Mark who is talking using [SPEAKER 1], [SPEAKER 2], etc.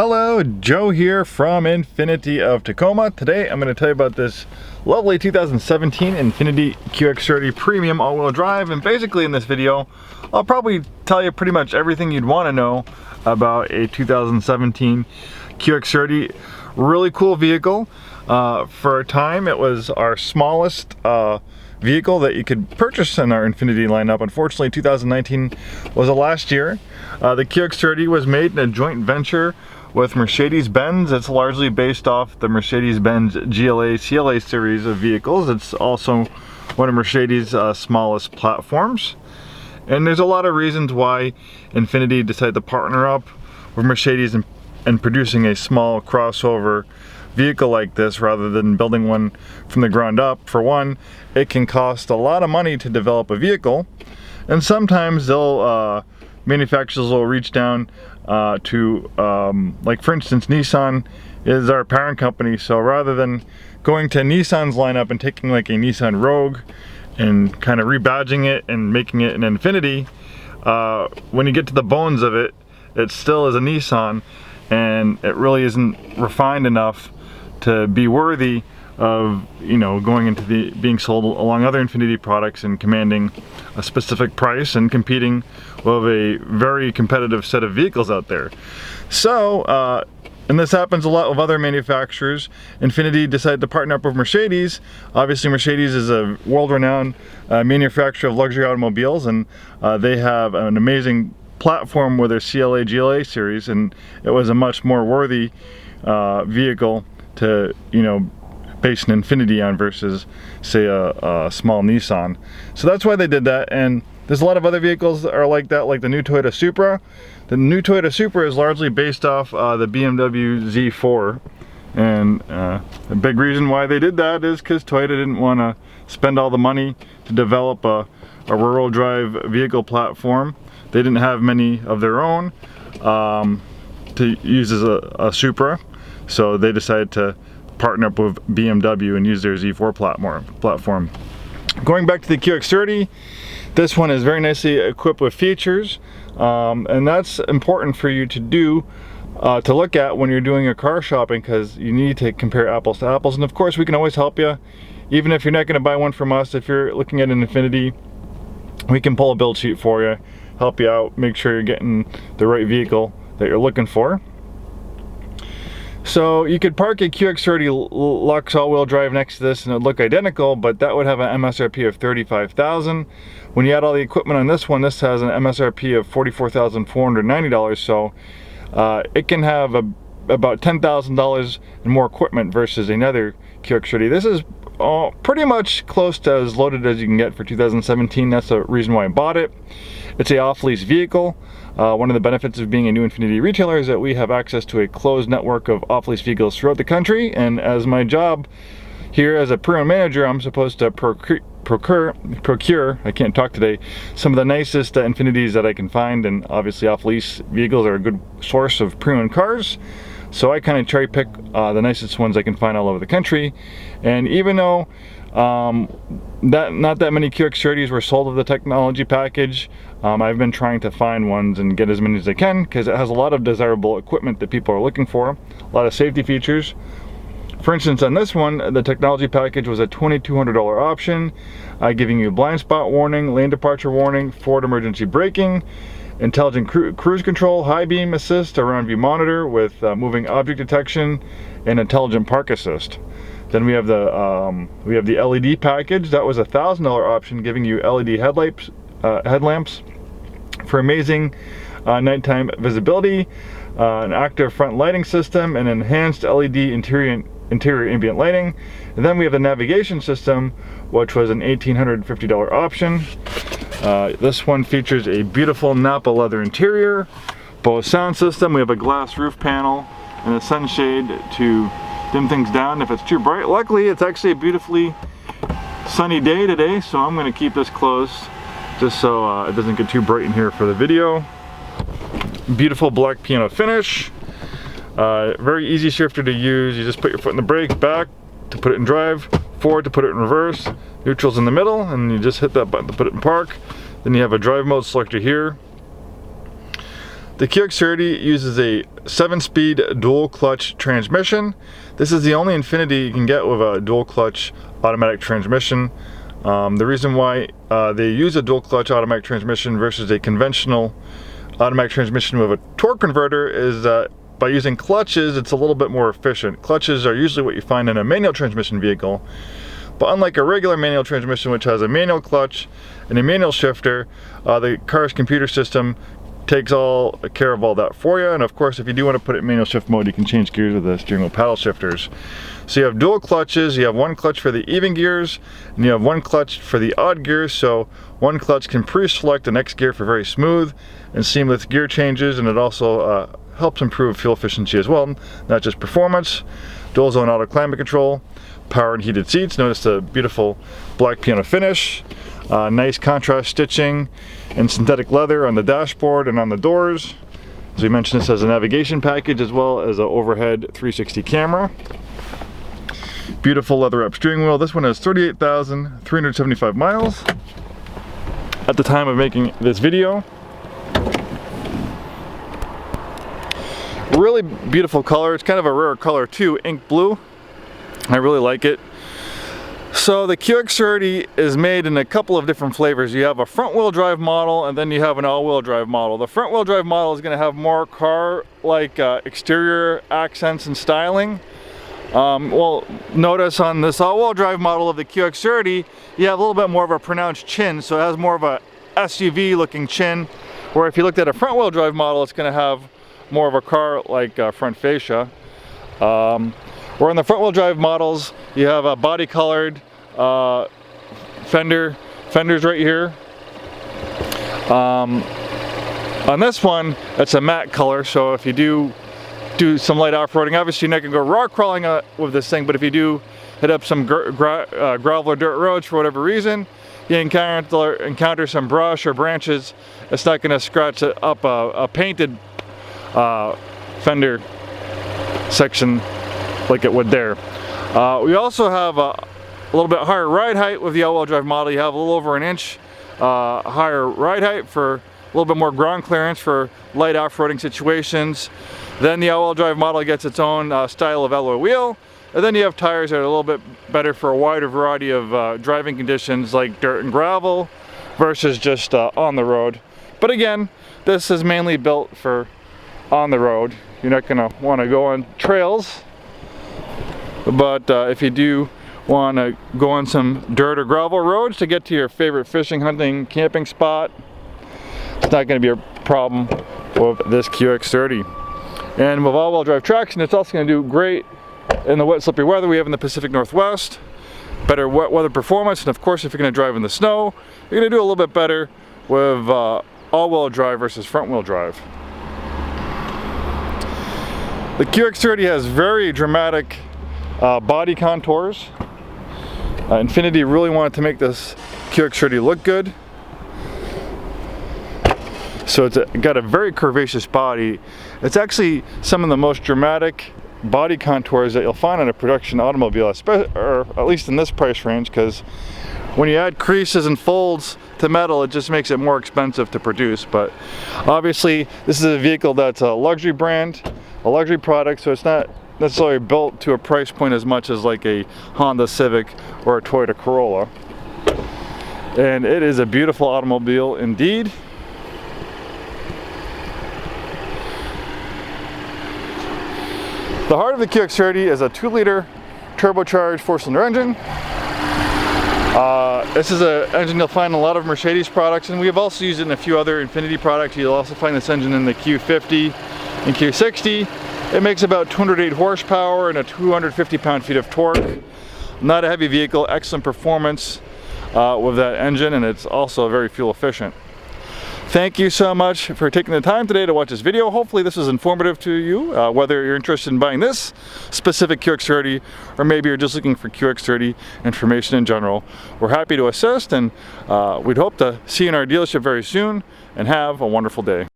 [SPEAKER 1] Hello, Joe here from Infiniti of Tacoma. Today I'm going to tell you about this lovely 2017 Infiniti QX30 Premium all-wheel drive, and basically in this video I'll probably tell you pretty much everything you'd want to know about a 2017 QX30. Really cool vehicle. For a time it was our smallest vehicle that you could purchase in our Infiniti lineup. Unfortunately 2019 was the last year. The QX30 was made in a joint venture with Mercedes-Benz. It's largely based off the Mercedes-Benz GLA CLA series of vehicles. It's also one of Mercedes' smallest platforms. And there's a lot of reasons why Infiniti decided to partner up with Mercedes in producing a small crossover vehicle like this rather than building one from the ground up. For one, it can cost a lot of money to develop a vehicle, and sometimes manufacturers will reach down to, like for instance, Nissan is our parent company, so rather than going to Nissan's lineup and taking like a Nissan Rogue and kind of rebadging it and making it an Infiniti, when you get to the bones of it, it still is a Nissan, and it really isn't refined enough to be worthy of, you know, going into being sold along other Infiniti products and commanding a specific price and competing with a very competitive set of vehicles out there. So, and this happens a lot with other manufacturers. Infiniti decided to partner up with Mercedes. Obviously Mercedes is a world-renowned manufacturer of luxury automobiles, and they have an amazing platform with their CLA GLA series, and it was a much more worthy vehicle to, you know, base an Infiniti on versus say a small Nissan. So that's why they did that, and there's a lot of other vehicles that are like that, like the new Toyota Supra. The new Toyota Supra is largely based off the BMW Z4, and a big reason why they did that is because Toyota didn't want to spend all the money to develop a rural drive vehicle platform. They didn't have many of their own to use as a Supra, so they decided to partner up with BMW and use their Z4 platform. Going back to the QX30, this one is very nicely equipped with features, and that's important for you to do, to look at when you're doing your car shopping, because you need to compare apples to apples. And of course we can always help you, even if you're not going to buy one from us. If you're looking at an Infiniti, we can pull a build sheet for you, help you out, make sure you're getting the right vehicle that you're looking for. So you could park a QX30 Lux all-wheel drive next to this and it would look identical, but that would have an MSRP of $35,000. When you add all the equipment on this one, this has an MSRP of $44,490, so it can have about $10,000 in more equipment versus another QX30. This is pretty much close to as loaded as you can get for 2017. That's the reason why I bought it. It's a off-lease vehicle. One of the benefits of being a new Infiniti retailer is that we have access to a closed network of off-lease vehicles throughout the country, and as my job here as a pre-owned manager, I'm supposed to procure, I can't talk today, some of the nicest Infinitis that I can find, and obviously off-lease vehicles are a good source of pre-owned cars. So I kind of cherry pick the nicest ones I can find all over the country. And even though not that many QX30s were sold with the technology package, I've been trying to find ones and get as many as I can, because it has a lot of desirable equipment that people are looking for, a lot of safety features. For instance, on this one, the technology package was a $2,200 option, giving you blind spot warning, lane departure warning, forward emergency braking, intelligent cruise control, high beam assist, a round view monitor with moving object detection, and intelligent park assist. Then we have the LED package. That was a $1,000 option, giving you LED headlamps for amazing nighttime visibility, an active front lighting system, and enhanced LED interior ambient lighting. And then we have the navigation system, which was an $1,850 option. This one features a beautiful Napa leather interior, Bose sound system. We have a glass roof panel and a sunshade to dim things down if it's too bright. Luckily, it's actually a beautifully sunny day today, so I'm going to keep this closed just so it doesn't get too bright in here for the video. Beautiful black piano finish. Very easy shifter to use. You just put your foot in the brake, back to put it in drive, forward to put it in reverse, neutral's in the middle, and you just hit that button to put it in park. Then you have a drive mode selector here. The QX30 uses a 7-speed dual clutch transmission. This is the only Infiniti you can get with a dual clutch automatic transmission. The reason why they use a dual clutch automatic transmission versus a conventional automatic transmission with a torque converter is that by using clutches, it's a little bit more efficient. Clutches are usually what you find in a manual transmission vehicle, but unlike a regular manual transmission, which has a manual clutch and a manual shifter, the car's computer system takes all care of all that for you. And of course, if you do want to put it in manual shift mode, you can change gears with the steering wheel paddle shifters. So you have dual clutches. You have one clutch for the even gears, and you have one clutch for the odd gears. So one clutch can pre-select the next gear for very smooth and seamless gear changes, and it also helps improve fuel efficiency as well, not just performance. Dual zone auto climate control, power and heated seats. Notice the beautiful black piano finish. Nice contrast stitching and synthetic leather on the dashboard and on the doors. As we mentioned, this has a navigation package as well as an overhead 360 camera. Beautiful leather wrap steering wheel. This one has 38,375 miles at the time of making this video. Really beautiful color. It's kind of a rare color too, ink blue. I really like it. So the QX30 is made in a couple of different flavors. You have a front-wheel drive model, and then you have an all-wheel drive model. The front-wheel drive model is going to have more car-like exterior accents and styling. Well, notice on this all-wheel drive model of the QX30, you have a little bit more of a pronounced chin, so it has more of a SUV-looking chin. Where if you looked at a front-wheel drive model, it's going to have more of a car-like front fascia. Where in the front-wheel drive models, you have a body-colored fenders right here. On this one, it's a matte color, so if you do some light off-roading, obviously you're not going to go rock crawling with this thing, but if you do hit up some gravel or dirt roads for whatever reason, you encounter some brush or branches, it's not going to scratch up a painted fender section like it would there. We also have a little bit higher ride height with the all-wheel drive model. You have a little over an inch higher ride height for a little bit more ground clearance for light off-roading situations. Then the all-wheel drive model gets its own style of alloy wheel. And then you have tires that are a little bit better for a wider variety of driving conditions like dirt and gravel versus just on the road. But again, this is mainly built for on the road. You're not going to want to go on trails. But if you do want to go on some dirt or gravel roads to get to your favorite fishing, hunting, camping spot, it's not going to be a problem with this QX30. And with all-wheel drive traction, it's also going to do great in the wet, slippery weather we have in the Pacific Northwest. Better wet weather performance, and of course if you're going to drive in the snow, you're going to do a little bit better with all-wheel drive versus front-wheel drive. The QX30 has very dramatic body contours. Infiniti really wanted to make this QX30 look good. So it's got a very curvaceous body. It's actually some of the most dramatic body contours that you'll find on a production automobile, or at least in this price range, because when you add creases and folds to metal, it just makes it more expensive to produce. But obviously this is a vehicle that's a luxury brand, a luxury product, so it's not necessarily built to a price point as much as like a Honda Civic or a Toyota Corolla. And it is a beautiful automobile indeed. The heart of the QX30 is a 2-liter turbocharged 4-cylinder engine. This is an engine you'll find in a lot of Mercedes products, and we have also used it in a few other Infiniti products. You'll also find this engine in the Q50 and Q60. It makes about 208 horsepower and a 250 pound-feet of torque. Not a heavy vehicle, excellent performance with that engine, and it's also very fuel efficient. Thank you so much for taking the time today to watch this video. Hopefully this was informative to you, whether you're interested in buying this specific QX30 or maybe you're just looking for QX30 information in general. We're happy to assist, and we'd hope to see you in our dealership very soon, and have a wonderful day.